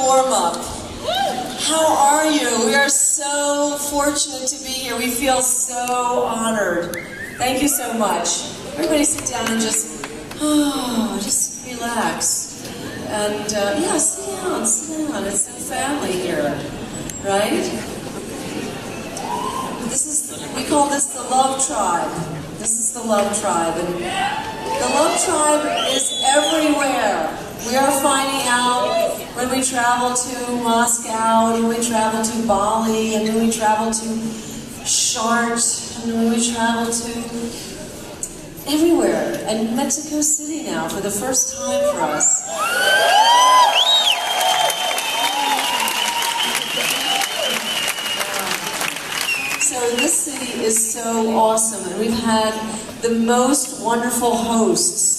warm-up. How are you? We are so fortunate to be here. We feel so honored. Thank you so much. Everybody sit down and just relax. And yeah, sit down. It's a family here, right? We call this the Love Tribe. This is the Love Tribe. And the Love Tribe is everywhere. We are finding out when we travel to Moscow, and when we travel to Bali, and when we travel to Chartres, and when we travel to everywhere. And Mexico City now, for the first time for us. So this city is so awesome, and we've had the most wonderful hosts.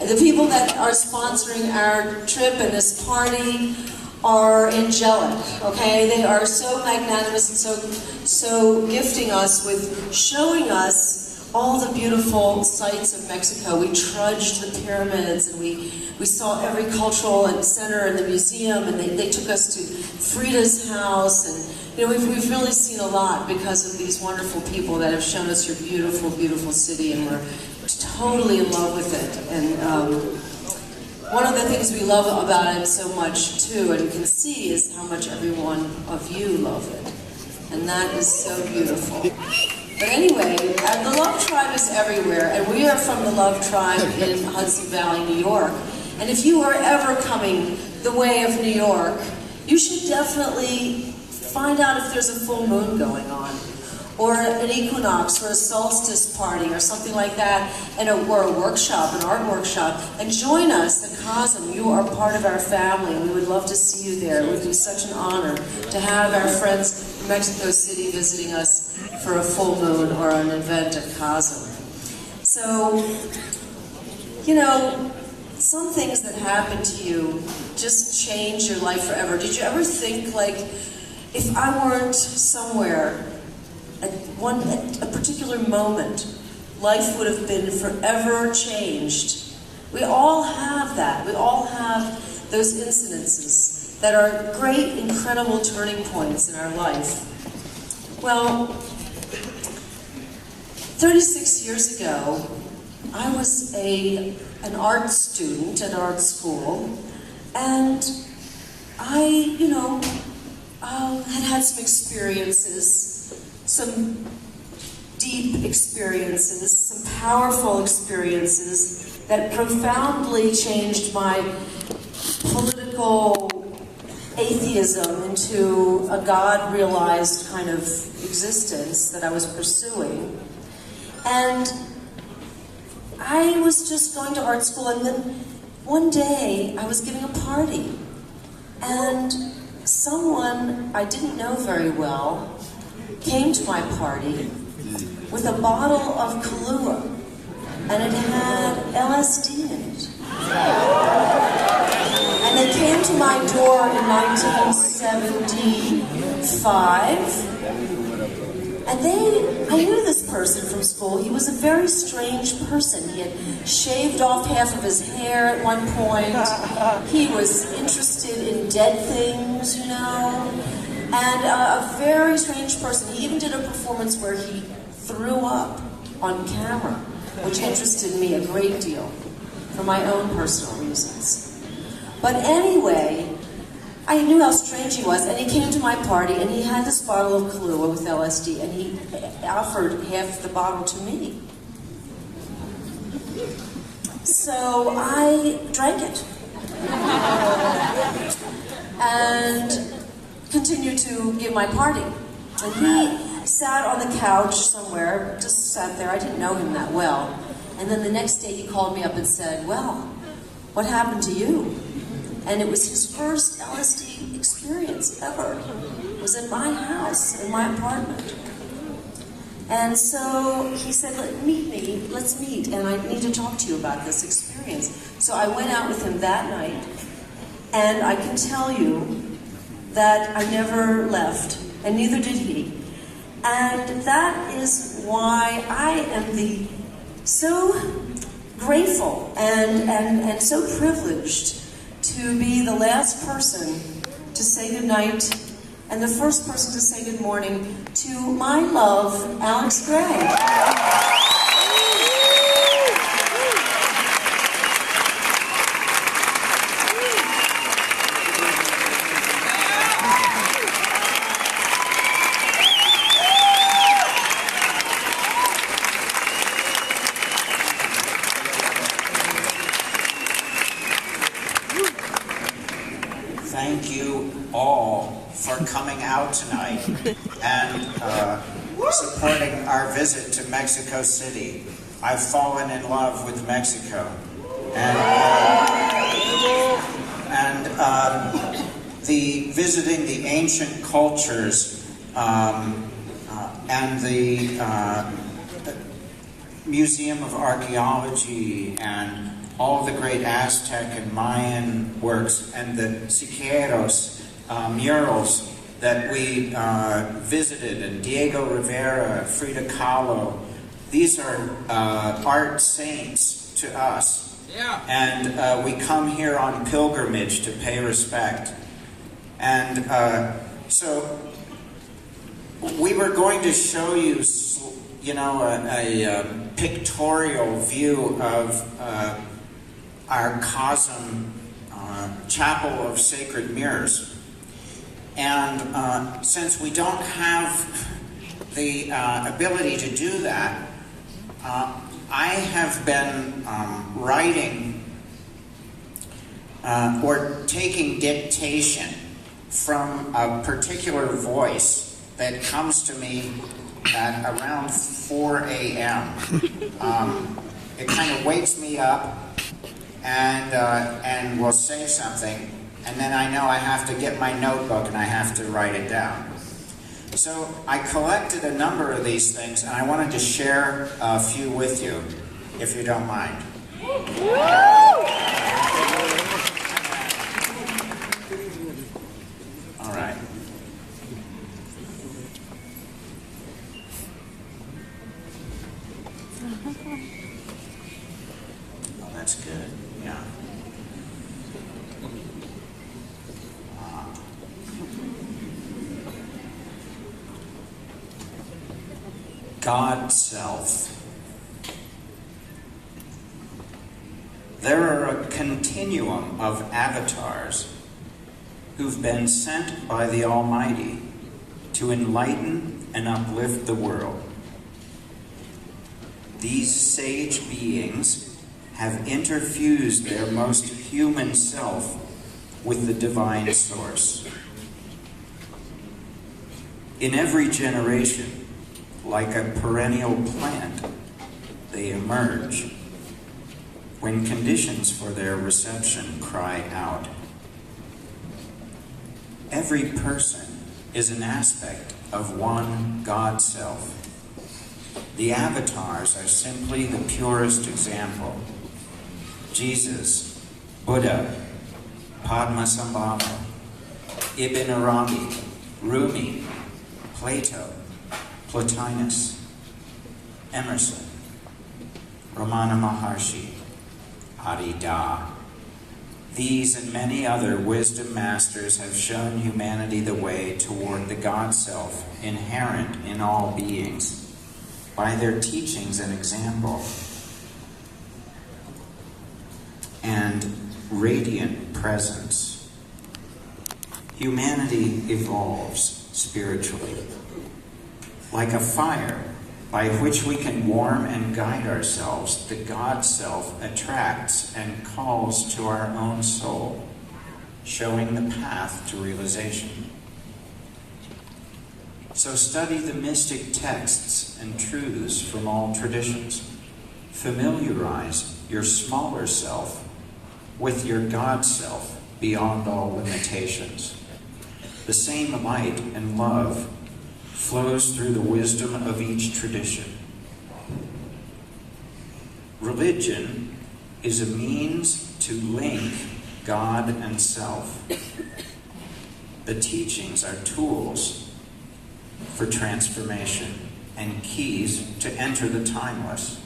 The people that are sponsoring our trip and this party are angelic, okay? They are so magnanimous and so gifting us with showing us all the beautiful sights of Mexico. We trudged the pyramids, and we saw every cultural center in the museum, and they took us to Frida's house, and you know, we've really seen a lot because of these wonderful people that have shown us your beautiful, beautiful city, and we're totally in love with it. And one of the things we love about it so much too, and you can see, is how much every one of you love it. And that is so beautiful. But anyway, the Love Tribe is everywhere, and we are from the Love Tribe in Hudson Valley, New York. And if you are ever coming the way of New York, you should definitely find out if there's a full moon going on, or an equinox, or a solstice party, or something like that, or a workshop, an art workshop, and join us at Cosm. You are part of our family, and we would love to see you there. It would be such an honor to have our friends from Mexico City visiting us for a full moon or an event at Cosm. So, you know, some things that happen to you just change your life forever. Did you ever think, like, if I weren't somewhere at a particular moment, life would have been forever changed? We all have that. We all have those incidences that are great, incredible turning points in our life. Well, 36 years ago, I was an art student at art school, and I, had some experiences, some deep experiences, some powerful experiences that profoundly changed my political atheism into a God-realized kind of existence that I was pursuing. And I was just going to art school, and then one day I was giving a party, and someone I didn't know very well came to my party with a bottle of Kahlua, and it had LSD in it. And they came to my door in 1975, and I knew this person from school. He was a very strange person. He had shaved off half of his hair at one point. He was interested in dead things, and a very strange person. He even did a performance where he threw up on camera, which interested me a great deal for my own personal reasons. But anyway, I knew how strange he was, and he came to my party, and he had this bottle of Kahlua with LSD, and he offered half the bottle to me. So I drank it. And continued to give my party. And he sat on the couch somewhere, just sat there. I didn't know him that well. And then the next day he called me up and said, "Well, what happened to you?" And it was his first LSD experience ever. It was in my house, in my apartment. And so he said, let's meet, and I need to talk to you about this experience. So I went out with him that night, and I can tell you that I never left, and neither did he. And that is why I am so grateful and so privileged to to be the last person to say goodnight and the first person to say good morning to my love, Alex Gray. Thank you all for coming out tonight and supporting our visit to Mexico City. I've fallen in love with Mexico. And the visiting the ancient cultures and the Museum of Archaeology and all the great Aztec and Mayan works and the Siqueiros murals that we visited, and Diego Rivera, Frida Kahlo. These are art saints to us. Yeah. And we come here on pilgrimage to pay respect. And so we were going to show you, you know, a pictorial view of our Cosm Chapel of Sacred Mirrors. And since we don't have the ability to do that, I have been writing or taking dictation from a particular voice that comes to me at around 4 a.m. It kind of wakes me up and will say something, and then I know I have to get my notebook and I have to write it down. So I collected a number of these things, and I wanted to share a few with you, if you don't mind. All right. Oh, that's good. Yeah. God Self. There are a continuum of avatars who've been sent by the Almighty to enlighten and uplift the world. These sage beings have interfused their most human self with the divine source. In every generation, like a perennial plant, they emerge when conditions for their reception cry out. Every person is an aspect of one God Self. The avatars are simply the purest example. Jesus, Buddha, Padmasambhava, Ibn Arabi, Rumi, Plato, Plotinus, Emerson, Ramana Maharshi, Adida. These and many other wisdom masters have shown humanity the way toward the God Self inherent in all beings by their teachings and example and radiant presence. Humanity evolves spiritually like a fire by which we can warm and guide ourselves. The God Self attracts and calls to our own soul, showing the path to realization. So study the mystic texts and truths from all traditions. Familiarize your smaller self with your God Self beyond all limitations. The same light and love flows through the wisdom of each tradition. Religion is a means to link God and self. The teachings are tools for transformation and keys to enter the timeless.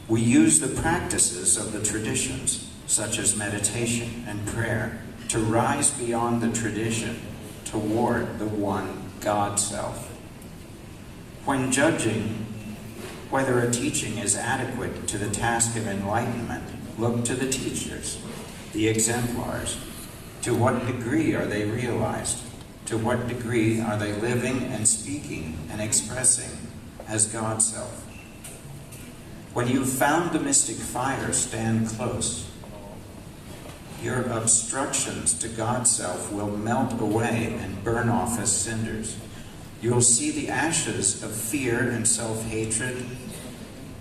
We use the practices of the traditions such as meditation and prayer, to rise beyond the tradition toward the one God Self. When judging whether a teaching is adequate to the task of enlightenment, look to the teachers, the exemplars. To what degree are they realized? To what degree are they living and speaking and expressing as God Self? When you've found the mystic fire, stand close. Your obstructions to God Self will melt away and burn off as cinders. You'll see the ashes of fear and self-hatred,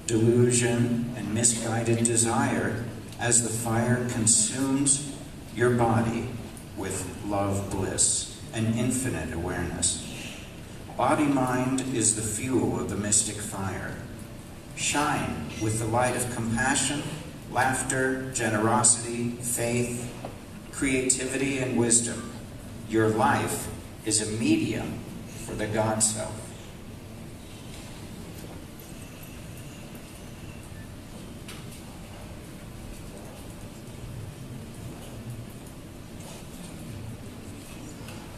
delusion and misguided desire as the fire consumes your body with love bliss and infinite awareness. Body-mind is the fuel of the mystic fire. Shine with the light of compassion, laughter, generosity, faith, creativity, and wisdom. Your life is a medium for the God Self.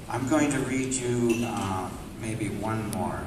I'm going to read you maybe one more